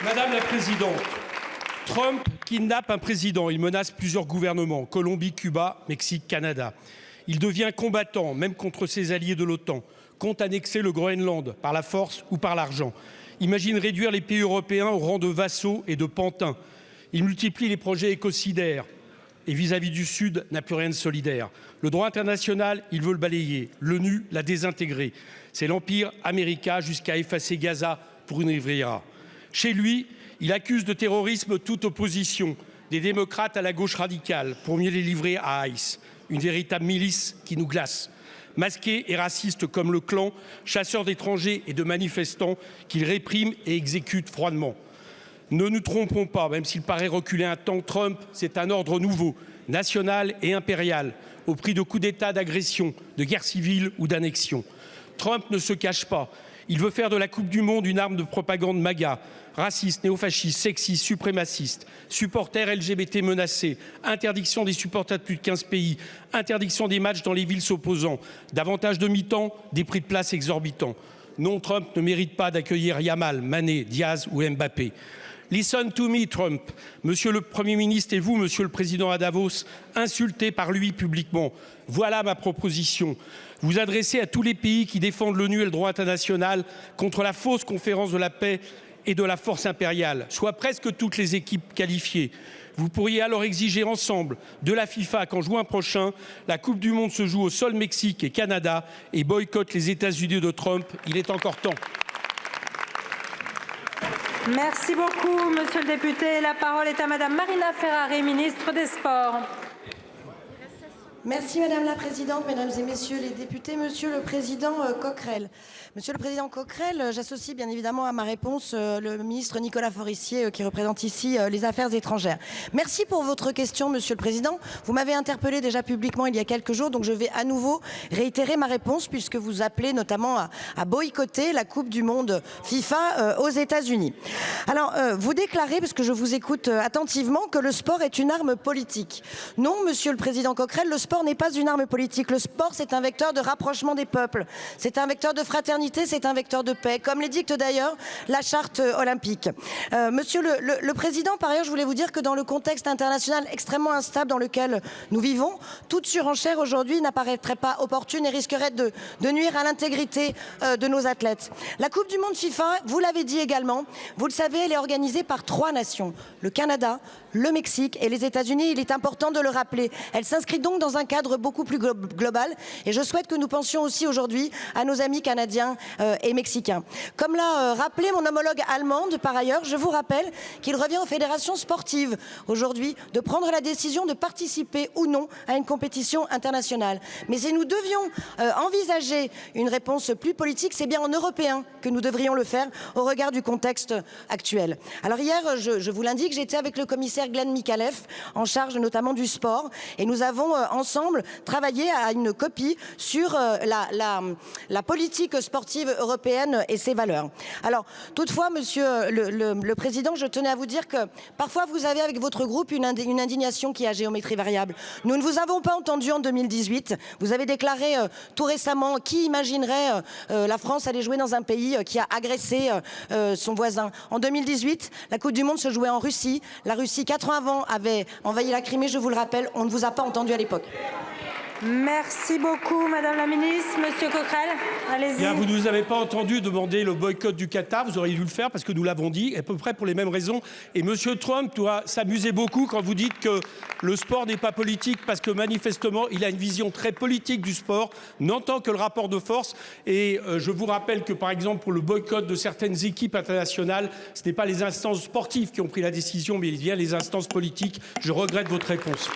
Madame la Présidente, Trump kidnappe un président, il menace plusieurs gouvernements, Colombie, Cuba, Mexique, Canada. Il devient combattant, même contre ses alliés de l'OTAN, compte annexer le Groenland par la force ou par l'argent. Imagine réduire les pays européens au rang de vassaux et de pantins. Il multiplie les projets écocidaires et vis-à-vis du Sud n'a plus rien de solidaire. Le droit international, il veut le balayer. L'ONU l'a désintégré. C'est l'empire américain jusqu'à effacer Gaza pour une Rivera. Chez lui, il accuse de terrorisme toute opposition, des démocrates à la gauche radicale, pour mieux les livrer à ICE, une véritable milice qui nous glace. Masqués et racistes comme le clan, chasseurs d'étrangers et de manifestants qu'il réprime et exécute froidement. Ne nous trompons pas, même s'il paraît reculer un temps, Trump, c'est un ordre nouveau, national et impérial, au prix de coups d'État, d'agression, de guerre civile ou d'annexion. Trump ne se cache pas. Il veut faire de la Coupe du Monde une arme de propagande MAGA, raciste, néofasciste, sexiste, suprémaciste, supporters LGBT menacés, interdiction des supporters de plus de 15 pays, interdiction des matchs dans les villes s'opposant, davantage de mi-temps, des prix de place exorbitants. Non, Trump ne mérite pas d'accueillir Yamal, Mané, Diaz ou Mbappé. Listen to me, Trump. Monsieur le Premier ministre et vous, Monsieur le Président à Davos, insultés par lui publiquement. Voilà ma proposition. Vous adressez à tous les pays qui défendent l'ONU et le droit international contre la fausse conférence de la paix et de la force impériale, soit presque toutes les équipes qualifiées. Vous pourriez alors exiger ensemble de la FIFA qu'en juin prochain, la Coupe du Monde se joue au sol Mexique et Canada et boycotte les États-Unis de Trump. Il est encore temps. Merci beaucoup, monsieur le député. La parole est à madame Marina Ferrari, ministre des Sports. Merci Madame la Présidente, Mesdames et Messieurs les députés, Monsieur le Président Coquerel. Monsieur le Président Coquerel, j'associe bien évidemment à ma réponse le ministre Nicolas Forissier qui représente ici les affaires étrangères. Merci pour votre question, Monsieur le Président. Vous m'avez interpellé déjà publiquement il y a quelques jours, donc je vais à nouveau réitérer ma réponse puisque vous appelez notamment à boycotter la Coupe du Monde FIFA aux États-Unis. Alors, vous déclarez, parce que je vous écoute attentivement, que le sport est une arme politique. Non, Monsieur le Président Coquerel, le sport n'est pas une arme politique. Le sport, c'est un vecteur de rapprochement des peuples. C'est un vecteur de fraternité, c'est un vecteur de paix, comme les dicte d'ailleurs la charte olympique. Monsieur le Président, par ailleurs, je voulais vous dire que dans le contexte international extrêmement instable dans lequel nous vivons, toute surenchère aujourd'hui n'apparaîtrait pas opportune et risquerait de nuire à l'intégrité de nos athlètes. La Coupe du Monde FIFA, vous l'avez dit également, vous le savez, elle est organisée par 3 nations, le Canada, le Mexique et les États-Unis. Il est important de le rappeler. Elle s'inscrit donc dans un cadre beaucoup plus global et je souhaite que nous pensions aussi aujourd'hui à nos amis canadiens et mexicains. Comme l'a rappelé mon homologue allemande, par ailleurs, je vous rappelle qu'il revient aux fédérations sportives aujourd'hui de prendre la décision de participer ou non à une compétition internationale. Mais si nous devions envisager une réponse plus politique, c'est bien en européen que nous devrions le faire au regard du contexte actuel. Alors hier, je vous l'indique, j'étais avec le commissaire Glenn Mikalev, en charge notamment du sport, et nous avons ensemble travaillé à une copie sur la politique sportive européenne et ses valeurs. Alors, toutefois, Monsieur le Président, je tenais à vous dire que parfois vous avez avec votre groupe une indignation qui est à géométrie variable. Nous ne vous avons pas entendu en 2018. Vous avez déclaré tout récemment qui imaginerait la France aller jouer dans un pays qui a agressé son voisin. En 2018, la Coupe du Monde se jouait en Russie. La Russie, 4 ans avant, avait envahi la Crimée, je vous le rappelle. On ne vous a pas entendu à l'époque. Merci beaucoup, Madame la Ministre. Monsieur Coquerel, allez-y. Vous ne nous avez pas entendu demander le boycott du Qatar. Vous auriez dû le faire parce que nous l'avons dit, à peu près pour les mêmes raisons. Et Monsieur Trump doit s'amuser beaucoup quand vous dites que le sport n'est pas politique parce que manifestement, il a une vision très politique du sport, n'entend que le rapport de force. Et je vous rappelle que, par exemple, pour le boycott de certaines équipes internationales, ce n'est pas les instances sportives qui ont pris la décision, mais il y a les instances politiques. Je regrette votre réponse.